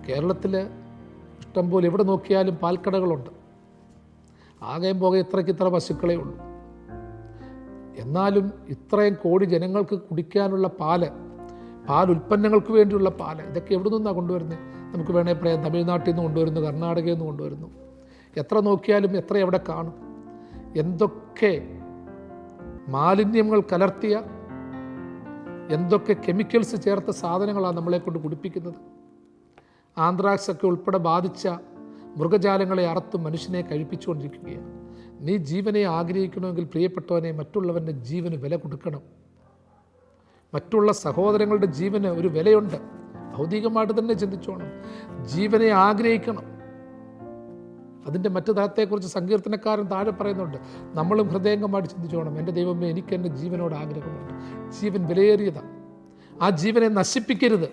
കേരളത്തിൽ ഇഷ്ടംപോലെ എവിടെ നോക്കിയാലും പാൽക്കടകളുണ്ട്. ആകെയും പോകെ ഇത്ര പശുക്കളേ ഉള്ളൂ. എന്നാലും ഇത്രയും കോടി ജനങ്ങൾക്ക് കുടിക്കാനുള്ള പാലുൽപ്പന്നങ്ങൾക്ക് വേണ്ടിയുള്ള പാല്, ഇതൊക്കെ എവിടെ നിന്നാണ് കൊണ്ടുവരുന്നത്? നമുക്ക് വേണേൽ പറയാം, തമിഴ്നാട്ടിൽ നിന്ന് കൊണ്ടുവരുന്നു, കർണാടകയിൽ നിന്ന് കൊണ്ടുവരുന്നു. എത്ര നോക്കിയാലും എത്ര എവിടെ കാണും? എന്തൊക്കെ മാലിന്യങ്ങൾ കലർത്തിയ, എന്തൊക്കെ കെമിക്കൽസ് ചേർത്ത സാധനങ്ങളാണ് നമ്മളെ കൊണ്ട് കുടിപ്പിക്കുന്നത്. ആന്ത്രാക്സ് ഒക്കെ ഉൾപ്പെടെ ബാധിച്ച മൃഗജാലങ്ങളെ അറുത്തും മനുഷ്യനെ കഴിപ്പിച്ചുകൊണ്ടിരിക്കുകയാണ്. നീ ജീവനെ ആഗ്രഹിക്കണമെങ്കിൽ പ്രിയപ്പെട്ടവനെ, മറ്റുള്ളവൻ്റെ ജീവന് വില കൊടുക്കണം. മറ്റുള്ള സഹോദരങ്ങളുടെ ജീവന് ഒരു വിലയുണ്ട്. ഭൗതികമായിട്ട് തന്നെ ചിന്തിച്ചോണം. ജീവനെ ആഗ്രഹിക്കണം. അതിൻ്റെ മറ്റു തലത്തെക്കുറിച്ച് സങ്കീർത്തനക്കാരൻ താഴെ പറയുന്നുണ്ട്. നമ്മളും ഹൃദയംഗമായിട്ട് ചിന്തിച്ചോണം. എൻ്റെ ദൈവമേ, എനിക്ക് എൻ്റെ ജീവനോട് ആഗ്രഹമുണ്ട്. ജീവൻ വിലയേറിയതാണ്. ആ ജീവനെ നശിപ്പിക്കരുത്.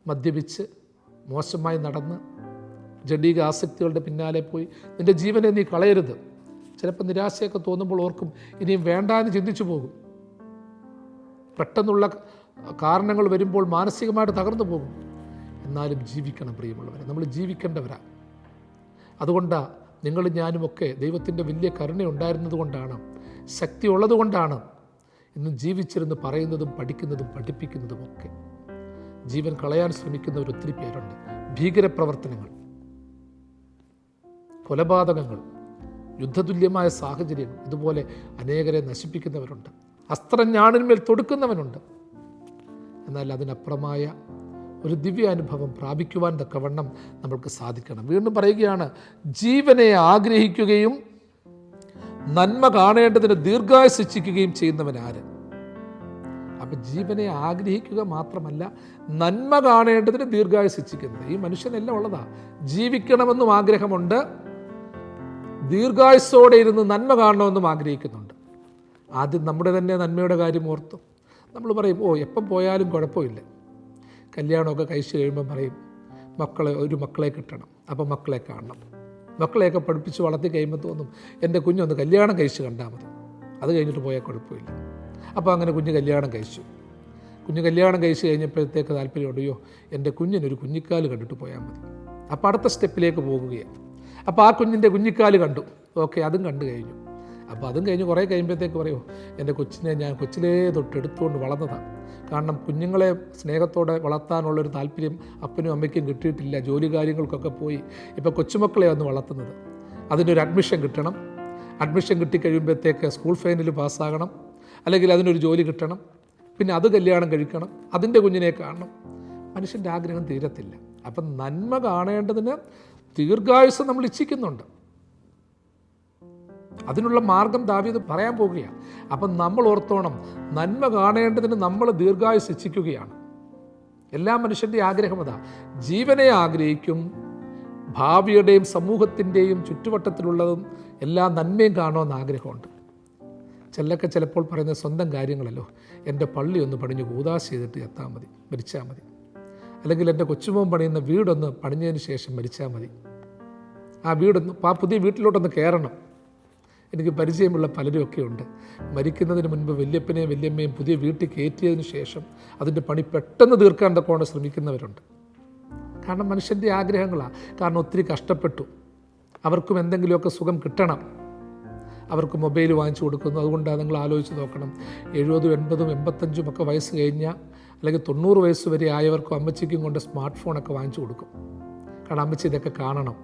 മദ്യപിച്ച് മോശമായി നടന്ന് ജഡീക ആസക്തികളുടെ പിന്നാലെ പോയി നിൻ്റെ ജീവനെ നീ കളയരുത്. ചിലപ്പോൾ നിരാശയൊക്കെ തോന്നുമ്പോൾ ഓർക്കും, ഇനിയും വേണ്ട എന്ന് ചിന്തിച്ചു പോകും. പെട്ടെന്നുള്ള കാരണങ്ങൾ വരുമ്പോൾ മാനസികമായിട്ട് തകർന്നു പോകും. എന്നാലും ജീവിക്കണം പ്രിയമുള്ളവരെ, നമ്മൾ ജീവിക്കേണ്ടവരാ. അതുകൊണ്ടാണ് നിങ്ങളും ഞാനുമൊക്കെ ദൈവത്തിൻ്റെ വലിയ കരുണയുണ്ടായിരുന്നത് കൊണ്ടാണ്, ശക്തി ഉള്ളതുകൊണ്ടാണ് ഇന്ന് ജീവിച്ചിരുന്ന് പറയുന്നതും പഠിക്കുന്നതും പഠിപ്പിക്കുന്നതുമൊക്കെ. ജീവൻ കളയാൻ ശ്രമിക്കുന്നവർ ഒത്തിരി പേരുണ്ട്. ഭീകരപ്രവർത്തനങ്ങൾ, കൊലപാതകങ്ങൾ, യുദ്ധതുല്യമായ സാഹചര്യങ്ങൾ, ഇതുപോലെ അനേകരെ നശിപ്പിക്കുന്നവരുണ്ട്. അസ്ത്രം ഞാണിന്മേൽ തൊടുക്കുന്നവനുണ്ട്. എന്നാൽ അതിനപ്പുറമായ ഒരു ദിവ്യാനുഭവം പ്രാപിക്കുവാൻ തക്കവണ്ണം നമ്മൾക്ക് സാധിക്കണം. വീണ്ടും പറയുകയാണ്, ജീവനെ ആഗ്രഹിക്കുകയും നന്മ കാണേണ്ടതിന് ദീർഘായുസ്സ് ഇച്ഛിക്കുകയും ചെയ്യുന്നവനാര്? അപ്പം ജീവനെ ആഗ്രഹിക്കുക മാത്രമല്ല, നന്മ കാണേണ്ടതിന് ദീർഘായുസ്സ് ഇച്ഛിക്കുന്നത്. ഈ മനുഷ്യനെല്ലാം ഉള്ളതാ. ജീവിക്കണമെന്നും ആഗ്രഹമുണ്ട്, ദീർഘായുസ്സോടെ ഇരുന്ന് നന്മ കാണണമെന്നും ആഗ്രഹിക്കുന്നുണ്ട്. ആദ്യം നമ്മുടെ തന്നെ നന്മയുടെ കാര്യം ഓർത്തു. നമ്മൾ പറയും, എപ്പം പോയാലും കുഴപ്പമില്ല. കല്യാണമൊക്കെ കഴിച്ച് കഴിയുമ്പം പറയും, മക്കളെ കിട്ടണം, അപ്പം മക്കളെ കാണണം. മക്കളെയൊക്കെ പഠിപ്പിച്ച് വളർത്തി കഴിയുമ്പോൾ തോന്നും, എൻ്റെ കുഞ്ഞൊന്ന് കല്യാണം കഴിച്ച് കണ്ടാൽ മതി, അത് കഴിഞ്ഞിട്ട് പോയാൽ കുഴപ്പമില്ല. അപ്പോൾ അങ്ങനെ കുഞ്ഞ് കല്യാണം കഴിച്ചു. കല്യാണം കഴിച്ച് കഴിഞ്ഞപ്പോഴത്തേക്ക് താല്പര്യമുണ്ട്, എൻ്റെ കുഞ്ഞിനൊരു കുഞ്ഞിക്കാല് കണ്ടിട്ട് പോയാൽ മതി. അപ്പോൾ അടുത്ത സ്റ്റെപ്പിലേക്ക് പോകുകയാണ്. അപ്പോൾ ആ കുഞ്ഞിൻ്റെ കുഞ്ഞിക്കാല് കണ്ടു, ഓക്കെ, അതും കണ്ടു കഴിഞ്ഞു. അപ്പോൾ അതും കഴിഞ്ഞ് കുറേ കഴിയുമ്പോഴത്തേക്ക് പറയുമോ, എൻ്റെ കൊച്ചിനെ ഞാൻ കൊച്ചിലേ തൊട്ട് എടുത്തുകൊണ്ട് വളർന്നതാണ്. കാരണം കുഞ്ഞുങ്ങളെ സ്നേഹത്തോടെ വളർത്താനുള്ളൊരു താല്പര്യം അപ്പനും അമ്മയ്ക്കും കിട്ടിയിട്ടില്ല, ജോലി കാര്യങ്ങൾക്കൊക്കെ പോയി. ഇപ്പോൾ കൊച്ചുമക്കളെ ഒന്ന് വളർത്തുന്നത്. അതിനൊരു അഡ്മിഷൻ കിട്ടണം. അഡ്മിഷൻ കിട്ടിക്കഴിയുമ്പോഴത്തേക്ക് സ്കൂൾ ഫൈനൽ പാസ്സാകണം, അല്ലെങ്കിൽ അതിനൊരു ജോലി കിട്ടണം, പിന്നെ അത് കല്യാണം കഴിക്കണം, അതിൻ്റെ കുഞ്ഞിനെ കാണണം. മനുഷ്യൻ്റെ ആഗ്രഹം തീരത്തില്ല. അപ്പം നന്മ കാണേണ്ടതിന് ദീർഘായുസ്സ് നമ്മൾ ഇച്ഛിക്കുന്നുണ്ട്. അതിനുള്ള മാർഗം ദാവീദ് പറയാൻ പോകുകയാണ്. അപ്പം നമ്മൾ ഓർത്തോണം, നന്മ കാണേണ്ടതിന് നമ്മൾ ദീർഘായുസ്സ് ഇച്ഛിക്കുകയാണ്. എല്ലാ മനുഷ്യൻ്റെ ആഗ്രഹം അതാ. ജീവനെ ആഗ്രഹിക്കും, ഭാവിയുടെയും സമൂഹത്തിൻ്റെയും ചുറ്റുവട്ടത്തിലുള്ളതും എല്ലാ നന്മയും കാണുമെന്ന് ആഗ്രഹമുണ്ട്. ചിലപ്പോൾ പറയുന്നത് സ്വന്തം കാര്യങ്ങളല്ലോ, എൻ്റെ പള്ളി ഒന്ന് പണിഞ്ഞ് കൂദാശ ചെയ്തിട്ട് എത്താൻ മതി, മരിച്ചാൽ മതി. അല്ലെങ്കിൽ എൻ്റെ കൊച്ചുമോൻ പണിയുന്ന വീടൊന്ന് പണിഞ്ഞതിന് ശേഷം മരിച്ചാൽ മതി. ആ പുതിയ വീട്ടിലോട്ടൊന്ന് കയറണം. എനിക്ക് പരിചയമുള്ള പലരുമൊക്കെ ഉണ്ട്. മരിക്കുന്നതിന് മുൻപ് വല്യപ്പനെയും വല്യമ്മയും പുതിയ വീട്ടിൽ കയറ്റിയതിന് ശേഷം അതിൻ്റെ പണി പെട്ടെന്ന് തീർക്കാൻ തക്കോണം ശ്രമിക്കുന്നവരുണ്ട്. കാരണം മനുഷ്യൻ്റെ ആഗ്രഹങ്ങളാണ്. കാരണം ഒത്തിരി കഷ്ടപ്പെട്ടു, അവർക്കും എന്തെങ്കിലുമൊക്കെ സുഖം കിട്ടണം. അവർക്ക് മൊബൈൽ വാങ്ങിച്ചു കൊടുക്കുന്നു. അതുകൊണ്ടാണ് നിങ്ങൾ ആലോചിച്ച് നോക്കണം, 70, 80, 85 ഒക്കെ വയസ്സ് കഴിഞ്ഞാൽ, അല്ലെങ്കിൽ 90 വയസ്സ് വരെ ആയവർക്കും അമ്മച്ചിക്കും കൊണ്ട് സ്മാർട്ട് ഫോണൊക്കെ വാങ്ങിച്ചു കൊടുക്കും. കാരണം അമ്മച്ചി ഇതൊക്കെ കാണണം.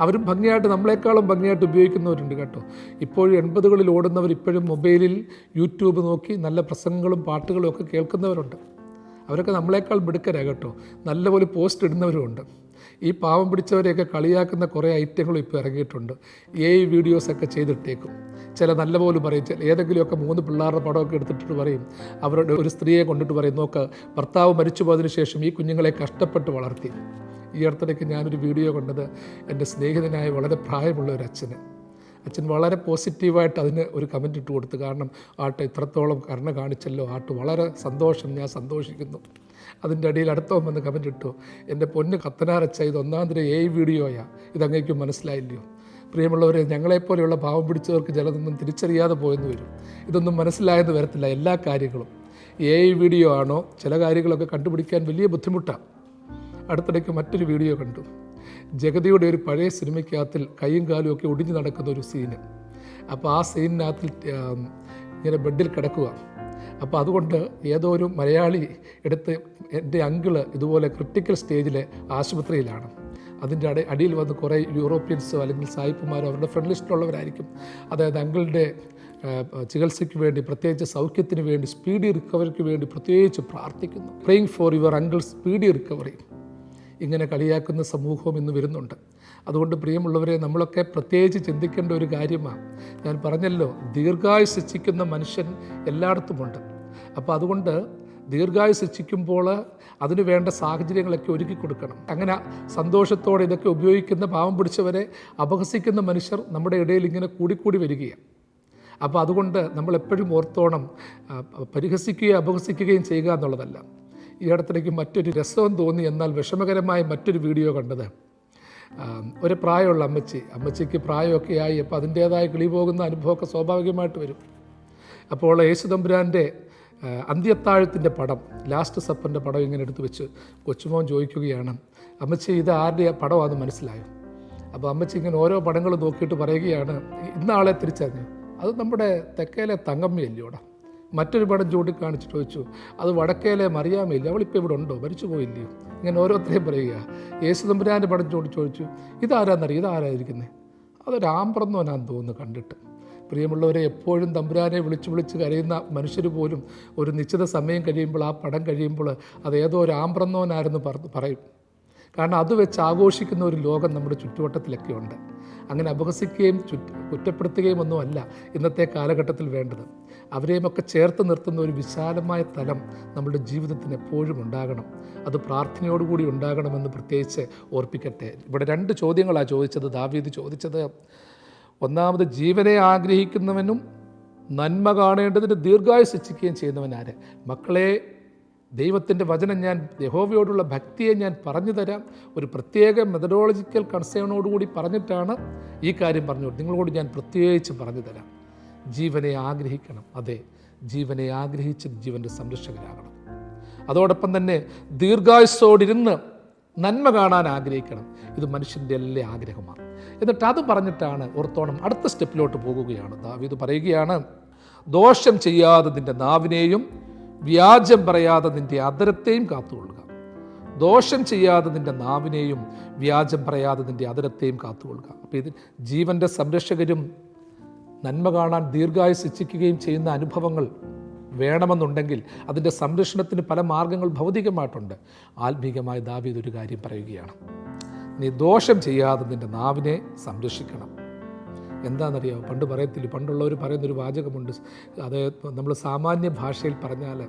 അവരും ഭംഗിയായിട്ട്, നമ്മളെക്കാളും ഭംഗിയായിട്ട് ഉപയോഗിക്കുന്നവരുണ്ട് കേട്ടോ. ഇപ്പോഴും 80കളിൽ ഓടുന്നവർ ഇപ്പോഴും മൊബൈലിൽ യൂട്യൂബ് നോക്കി നല്ല പ്രസംഗങ്ങളും പാട്ടുകളും ഒക്കെ കേൾക്കുന്നവരുണ്ട്. അവരൊക്കെ നമ്മളെക്കാൾ മിടുക്കരാണ് കേട്ടോ. നല്ലപോലെ പോസ്റ്റ് ഇടുന്നവരുമുണ്ട്. ഈ പാവം പിടിച്ചവരെയൊക്കെ കളിയാക്കുന്ന കുറേ ഐറ്റങ്ങളും ഇപ്പോൾ ഇറങ്ങിയിട്ടുണ്ട്. വീഡിയോസൊക്കെ ചെയ്തിട്ടേക്കും. ചില നല്ലപോലെ പറയും, ഏതെങ്കിലുമൊക്കെ 3 പിള്ളേരുടെ പടമൊക്കെ എടുത്തിട്ട് പറയും, അവരുടെ ഒരു സ്ത്രീയെ കൊണ്ടിട്ട് പറയും, നോക്ക്, ഭർത്താവ് മരിച്ചു പോയതിനു ശേഷം ഈ കുഞ്ഞുങ്ങളെ കഷ്ടപ്പെട്ട് വളർത്തി. ഈ അടുത്തിടയ്ക്ക് ഞാനൊരു വീഡിയോ കണ്ടത്, എൻ്റെ സ്നേഹിതനായ വളരെ പ്രായമുള്ള ഒരു അച്ഛൻ വളരെ പോസിറ്റീവായിട്ട് അതിന് ഒരു കമൻ്റ് ഇട്ട് കൊടുത്തു. കാരണം ആട്ട് ഇത്രത്തോളം കരുണ കാണിച്ചല്ലോ, ആട്ട് വളരെ സന്തോഷം, ഞാൻ സന്തോഷിക്കുന്നു. അതിൻ്റെ അടിയിൽ അടുത്തവൻ വന്ന് കമൻ്റ് ഇട്ടു, എൻ്റെ പൊന്ന് കത്തനാരച്ച, ഇത് ഒന്നാന്തരം വീഡിയോയാണ്, ഇതങ്ങേക്കും മനസ്സിലായില്ലയോ? പ്രിയമുള്ളവരെ, ഞങ്ങളെപ്പോലെയുള്ള പാവം പിടിച്ചവർക്ക് ചിലതൊന്നും തിരിച്ചറിയാതെ പോയെന്ന് വരും. ഇതൊന്നും മനസ്സിലായെന്ന് വരത്തില്ല. എല്ലാ കാര്യങ്ങളും വീഡിയോ ആണോ, ചില കാര്യങ്ങളൊക്കെ കണ്ടുപിടിക്കാൻ വലിയ ബുദ്ധിമുട്ടാണ്. അടുത്തിടയ്ക്ക് മറ്റൊരു വീഡിയോ കണ്ടു. ജഗതിയുടെ ഒരു പഴയ സിനിമയ്ക്കകത്തിൽ കൈയും കാലും ഒക്കെ ഒടിഞ്ഞു നടക്കുന്ന ഒരു സീന്. അപ്പോൾ ആ സീനിനകത്തിൽ ഇങ്ങനെ ബെഡിൽ കിടക്കുക. അപ്പോൾ അതുകൊണ്ട് ഏതോ ഒരു മലയാളി എടുത്ത്, എൻ്റെ അങ്കിള് ഇതുപോലെ ക്രിട്ടിക്കൽ സ്റ്റേജിൽ ആശുപത്രിയിലാണ്, അതിൻ്റെ അടിയിൽ വന്ന് കുറേ യൂറോപ്യൻസോ അല്ലെങ്കിൽ സായിപ്പുമാരോ അവരുടെ ഫ്രണ്ട് ലിസ്റ്റിലുള്ളവരായിരിക്കും. അതായത് അങ്കിളുടെ ചികിത്സയ്ക്ക് വേണ്ടി, പ്രത്യേകിച്ച് സൗഖ്യത്തിന് വേണ്ടി, സ്പീഡി റിക്കവറിക്ക് വേണ്ടി പ്രത്യേകിച്ച് പ്രാർത്ഥിക്കുന്നു. Praying for your uncle speedy recovery. ഇങ്ങനെ കളിയാക്കുന്ന സമൂഹവും ഇന്ന് വരുന്നുണ്ട്. അതുകൊണ്ട് പ്രിയമുള്ളവരെ, നമ്മളൊക്കെ പ്രത്യേകിച്ച് ചിന്തിക്കേണ്ട ഒരു കാര്യമാണ്. ഞാൻ പറഞ്ഞല്ലോ, ദീർഘായുസ് ഇച്ഛിക്കുന്ന മനുഷ്യൻ എല്ലായിടത്തുമുണ്ട്. അപ്പോൾ അതുകൊണ്ട് ദീർഘായുസ് ഇച്ഛിക്കുമ്പോൾ അതിന് വേണ്ട സാഹചര്യങ്ങളൊക്കെ ഒരുക്കി കൊടുക്കണം. അങ്ങനെ സന്തോഷത്തോടെ ഇതൊക്കെ ഉപയോഗിക്കുന്ന പാവം പിടിച്ചവരെ അപഹസിക്കുന്ന മനുഷ്യർ നമ്മുടെ ഇടയിൽ ഇങ്ങനെ കൂടിക്കൂടി വരികയാണ്. അപ്പോൾ അതുകൊണ്ട് നമ്മളെപ്പോഴും ഓർത്തോണം, പരിഹസിക്കുകയും അപഹസിക്കുകയും ചെയ്യുക എന്നുള്ളതല്ല. ഈ അടുത്തിടയ്ക്ക് മറ്റൊരു രസവും തോന്നി എന്നാൽ വിഷമകരമായ മറ്റൊരു വീഡിയോ കണ്ടത്, ഒരു പ്രായമുള്ള അമ്മച്ചിക്ക് പ്രായമൊക്കെ ആയി. അപ്പോൾ അതിൻ്റേതായ കിളി പോകുന്ന അനുഭവമൊക്കെ സ്വാഭാവികമായിട്ട് വരും. അപ്പോൾ യേശുതമ്പുരാൻ്റെ അന്ത്യത്താഴത്തിൻ്റെ പടം, ലാസ്റ്റ് സപ്പറിൻ്റെ പടം ഇങ്ങനെ എടുത്ത് വെച്ച് കൊച്ചുമോൻ ചോദിക്കുകയാണ്, അമ്മച്ചി ഇത് ആരുടെ പടമാണെന്ന് മനസ്സിലായോ? അപ്പോൾ അമ്മച്ചി ഇങ്ങനെ ഓരോ പടങ്ങൾ നോക്കിയിട്ട് പറയുകയാണ്, ഇന്നാളെ തിരിച്ചറിഞ്ഞു, അത് നമ്മുടെ തെക്കേലെ തങ്കമ്മയല്ലോടാ. മറ്റൊരു പടം ചൂണ്ടിക്കാണിച്ചിട്ട് ചോദിച്ചു, അത് വടക്കേലെ മറിയാമയില്ല, അവളിപ്പോൾ ഇവിടെ ഉണ്ടോ, മരിച്ചു പോയില്ലയോ? ഇങ്ങനെ ഓരോരുത്തരെയും പറയുക. യേശുതമ്പുരാൻ്റെ പടം ചോദിച്ചു, ഇതാരാന്നറിയാം, ഇതാരായിരിക്കുന്നത്? അതൊരു ആമ്പ്രന്നോനാന്ന് തോന്നുന്നു കണ്ടിട്ട്. പ്രിയമുള്ളവരെ, എപ്പോഴും തമ്പുരാനെ വിളിച്ച് കരയുന്ന മനുഷ്യർ പോലും ഒരു നിശ്ചിത സമയം കഴിയുമ്പോൾ, ആ പടം കഴിയുമ്പോൾ അത് ഏതോ ഒരു ആമ്പ്രന്നോനായിരുന്നു പറയും. കാരണം അത് വെച്ച് ആഘോഷിക്കുന്ന ഒരു ലോകം നമ്മുടെ ചുറ്റുവട്ടത്തിലൊക്കെ ഉണ്ട്. അങ്ങനെ അപഹസിക്കുകയും കുറ്റപ്പെടുത്തുകയും ഒന്നുമല്ല ഇന്നത്തെ കാലഘട്ടത്തിൽ വേണ്ടത്. അവരെയുമൊക്കെ ചേർത്ത് നിർത്തുന്ന ഒരു വിശാലമായ തലം നമ്മുടെ ജീവിതത്തിന് എപ്പോഴും ഉണ്ടാകണം. അത് പ്രാർത്ഥനയോടുകൂടി ഉണ്ടാകണമെന്ന് പ്രത്യേകിച്ച് ഓർപ്പിക്കട്ടെ. ഇവിടെ 2 ചോദ്യങ്ങളാണ് ചോദിച്ചത്. ദാവീദ് ചോദിച്ചത്, ഒന്നാമത്, ജീവനെ ആഗ്രഹിക്കുന്നവനും നന്മ കാണേണ്ടതിന് ദീർഘായുസ് ഇച്ഛിക്കുകയും ചെയ്യുന്നവനാര്? മക്കളെ, ദൈവത്തിൻ്റെ വചനം, ഞാൻ യഹോവയോടുള്ള ഭക്തിയെ ഞാൻ പറഞ്ഞു തരാം. ഒരു പ്രത്യേക മെത്തഡോളജിക്കൽ കൺസേണോടുകൂടി പറഞ്ഞിട്ടാണ് ഈ കാര്യം പറഞ്ഞു. നിങ്ങളോട് ഞാൻ പ്രത്യേകിച്ച് പറഞ്ഞു തരാം. ജീവനെ ആഗ്രഹിക്കണം. അതെ, ജീവനെ ആഗ്രഹിച്ച് ജീവൻ്റെ സംരക്ഷകരാകണം. അതോടൊപ്പം തന്നെ ദീർഘായുസ്സോടിരുന്ന് നന്മ കാണാൻ ആഗ്രഹിക്കണം. ഇത് മനുഷ്യൻ്റെ എല്ലാ ആഗ്രഹമാണ്. എന്നിട്ട് അത് പറഞ്ഞിട്ടാണ് ഓർത്തോണം അടുത്ത സ്റ്റെപ്പിലോട്ട് പോകുകയാണ്. ദാവീദ് പറയുകയാണ്, ദോഷം ചെയ്യാതെ നിൻ്റെ നാവിനെയും വ്യാജം പറയാതെ നിൻ്റെ അധരത്തെയും കാത്തുകൊള്ളുക. ദോഷം ചെയ്യാതെ നിൻ്റെ നാവിനെയും വ്യാജം പറയാതെ നിൻ്റെ അധരത്തെയും കാത്തുകൊള്ളുക. അപ്പോൾ ഇത് ജീവൻ്റെ സംരക്ഷകരും നന്മ കാണാൻ ദീർഘായുസ് ഇച്ഛിക്കുകയും ചെയ്യുന്ന അനുഭവങ്ങൾ വേണമെന്നുണ്ടെങ്കിൽ അതിൻ്റെ സംരക്ഷണത്തിന് പല മാർഗങ്ങൾ ഭൗതികമായിട്ടുണ്ട്. ആത്മീകമായി ദാവീദ് ഒരു കാര്യം പറയുകയാണ്, നീ ദോഷം ചെയ്യാതെ നിൻ്റെ നാവിനെ സംരക്ഷിക്കണം. എന്താണെന്നറിയാമോ? പണ്ടുള്ളവർ പറയുന്നൊരു വാചകമുണ്ട്. അത് നമ്മൾ സാമാന്യ ഭാഷയിൽ പറഞ്ഞാൽ,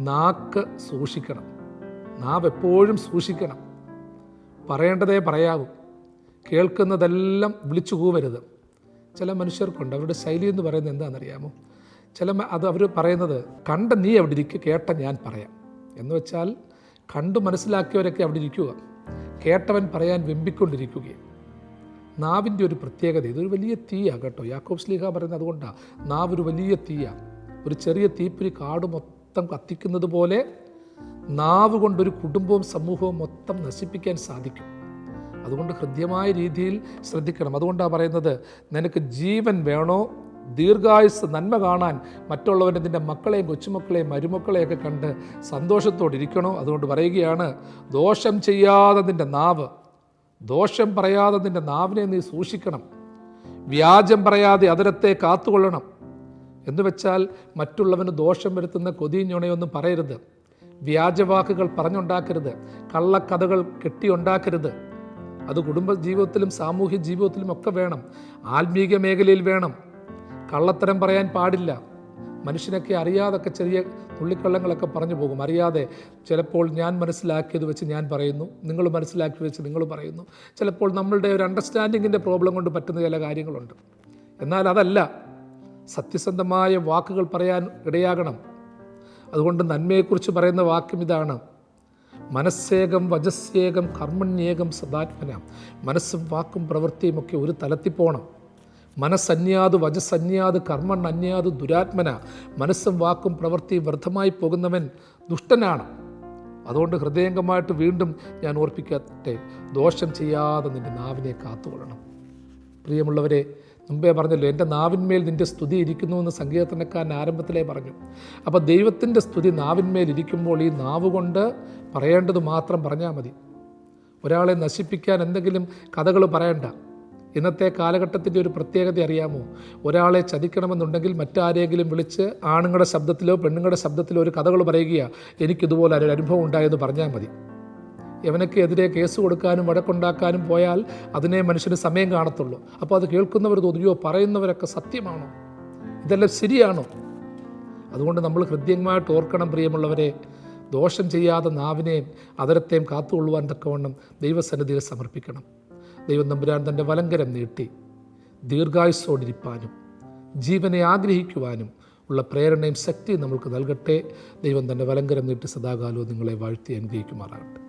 നാക്ക് സൂക്ഷിക്കണം. നാവ് എപ്പോഴും സൂക്ഷിക്കണം. പറയേണ്ടതേ പറയാവൂ. കേൾക്കുന്നതെല്ലാം വിളിച്ചു കൂവരുത്. ചില മനുഷ്യർക്കുണ്ട്, അവരുടെ ശൈലി എന്ന് പറയുന്നത് എന്താണെന്നറിയാമോ? അവർ പറയുന്നത്, കണ്ട നീ അവിടെ ഇരിക്കുക, കേട്ട ഞാൻ പറയാം എന്ന് വെച്ചാൽ, കണ്ടു മനസ്സിലാക്കിയവരൊക്കെ അവിടെ ഇരിക്കുക, കേട്ടവൻ പറയാൻ വെമ്പിക്കൊണ്ടിരിക്കുകയും. നാവിൻ്റെ ഒരു പ്രത്യേകത, ഇതൊരു വലിയ തീയാണ് കേട്ടോ. യാക്കോബ് ശ്ലീഹ പറയുന്നത് അതുകൊണ്ടാണ്. നാവൊരു വലിയ തീയാണ്. ഒരു ചെറിയ തീപ്പൊരി കാട് മൊത്തം കത്തിക്കുന്നത് പോലെ നാവ് കൊണ്ടൊരു കുടുംബവും സമൂഹവും മൊത്തം നശിപ്പിക്കാൻ സാധിക്കും. അതുകൊണ്ട് ഹൃദ്യമായ രീതിയിൽ ശ്രദ്ധിക്കണം. അതുകൊണ്ടാണ് പറയുന്നത്, നിനക്ക് ജീവൻ വേണോ, ദീർഘായുസ്, നന്മ കാണാൻ മറ്റുള്ളവൻ്റെ നിൻ്റെ മക്കളെയും കൊച്ചുമക്കളെയും മരുമക്കളെയൊക്കെ കണ്ട് സന്തോഷത്തോടിരിക്കണോ? അതുകൊണ്ട് പറയുകയാണ്, ദോഷം ചെയ്യാതെ നിൻ്റെ നാവ്, ദോഷം പറയാതെ നിൻ്റെ നാവിനെ നീ സൂക്ഷിക്കണം. വ്യാജം പറയാതെ അധരത്തെ കാത്തുകൊള്ളണം. എന്ന് വെച്ചാൽ മറ്റുള്ളവന് ദോഷം വരുത്തുന്ന കൊതിഞ്ഞുണയൊന്നും പറയരുത്. വ്യാജവാക്കുകൾ പറഞ്ഞുണ്ടാക്കരുത്. കള്ളക്കഥകൾ കെട്ടിയുണ്ടാക്കരുത്. അത് കുടുംബ ജീവിതത്തിലും സാമൂഹ്യ ജീവിതത്തിലും ഒക്കെ വേണം. ആത്മീക മേഖലയിൽ വേണം. കള്ളത്തരം പറയാൻ പാടില്ല. മനുഷ്യനൊക്കെ അറിയാതൊക്കെ ചെറിയ തുള്ളിക്കള്ളങ്ങളൊക്കെ പറഞ്ഞു പോകും. അറിയാതെ ചിലപ്പോൾ ഞാൻ മനസ്സിലാക്കിയത് വെച്ച് ഞാൻ പറയുന്നു, നിങ്ങൾ മനസ്സിലാക്കി വെച്ച് നിങ്ങൾ പറയുന്നു. ചിലപ്പോൾ നമ്മളുടെ ഒരു അണ്ടർസ്റ്റാൻഡിങ്ങിൻ്റെ പ്രോബ്ലം കൊണ്ട് പറ്റുന്ന ചില കാര്യങ്ങളുണ്ട്. എന്നാൽ അതല്ല, സത്യസന്ധമായ വാക്കുകൾ പറയാൻ ഇടയാകണം. അതുകൊണ്ട് നന്മയെക്കുറിച്ച് പറയുന്ന വാക്യം ഇതാണ്, മനസ്സേകം വജസ്യേകം കർമ്മണ്യേകം സദാത്മന. മനസ്സും വാക്കും പ്രവൃത്തിയും ഒക്കെ ഒരു തലത്തിൽ പോകണം. മനസ്സന്യാത് വജസന്യാത് കർമ്മണ്ണന്യാത് ദുരാത്മന. മനസ്സും വാക്കും പ്രവൃത്തിയും വ്യർത്ഥമായി പോകുന്നവൻ ദുഷ്ടനാണ്. അതുകൊണ്ട് ഹൃദയംഗമായിട്ട് വീണ്ടും ഞാൻ ഓർപ്പിക്കട്ടെ, ദോഷം ചെയ്യാതെ നിൻ്റെ നാവിനെ കാത്തുകൊള്ളണം. പ്രിയമുള്ളവരെ, മുമ്പേ പറഞ്ഞല്ലോ, എൻ്റെ നാവിന്മേൽ നിൻ്റെ സ്തുതി ഇരിക്കുന്നു എന്ന് സങ്കീർത്തനക്കാരൻ ആരംഭത്തിലേ പറഞ്ഞു. അപ്പോൾ ദൈവത്തിൻ്റെ സ്തുതി നാവിന്മേൽ ഇരിക്കുമ്പോൾ ഈ നാവ് കൊണ്ട് പറയേണ്ടത് മാത്രം പറഞ്ഞാൽ മതി. ഒരാളെ നശിപ്പിക്കാൻ എന്തെങ്കിലും കഥകൾ പറയണ്ട. ഇന്നത്തെ കാലഘട്ടത്തിൻ്റെ ഒരു പ്രത്യേകത അറിയാമോ? ഒരാളെ ചതിക്കണമെന്നുണ്ടെങ്കിൽ മറ്റാരെങ്കിലും വിളിച്ച് ആണുങ്ങളുടെ ശബ്ദത്തിലോ പെണ്ണുങ്ങളുടെ ശബ്ദത്തിലോ ഒരു കഥകൾ പറയുകയാണ്, എനിക്കിതുപോലെ ഒരു അനുഭവം ഉണ്ടായെന്ന് പറഞ്ഞാൽ മതി. യവനക്ക് എതിരെ കേസ് കൊടുക്കാനും വഴക്കുണ്ടാക്കാനും പോയാൽ അതിനെ മനുഷ്യന് സമയം കാണത്തുള്ളൂ. അപ്പോൾ അത് കേൾക്കുന്നവർ തോന്നിയോ, പറയുന്നവരൊക്കെ സത്യമാണോ, ഇതെല്ലാം ശരിയാണോ? അതുകൊണ്ട് നമ്മൾ ഹൃദ്യമായിട്ട് ഓർക്കണം പ്രിയമുള്ളവരെ, ദോഷം ചെയ്യാതെ നാവിനെയും അതരത്തെയും കാത്തുകൊള്ളുവാൻ തക്കവണ്ണം ദൈവസന്നിധിയിൽ സമർപ്പിക്കണം. ദൈവം തമ്പുരാൻ തൻ്റെ വലങ്കരം നീട്ടി ദീർഘായുസ്സോടിരിപ്പാനും ജീവനെ ആഗ്രഹിക്കുവാനും ഉള്ള പ്രേരണയും ശക്തിയും നമ്മൾക്ക് നൽകട്ടെ. ദൈവം തൻ്റെ വലങ്കരം നീട്ടി സദാകാലവും നിങ്ങളെ വാഴ്ത്തി അനുഗ്രഹിക്കുമാറാകട്ടെ.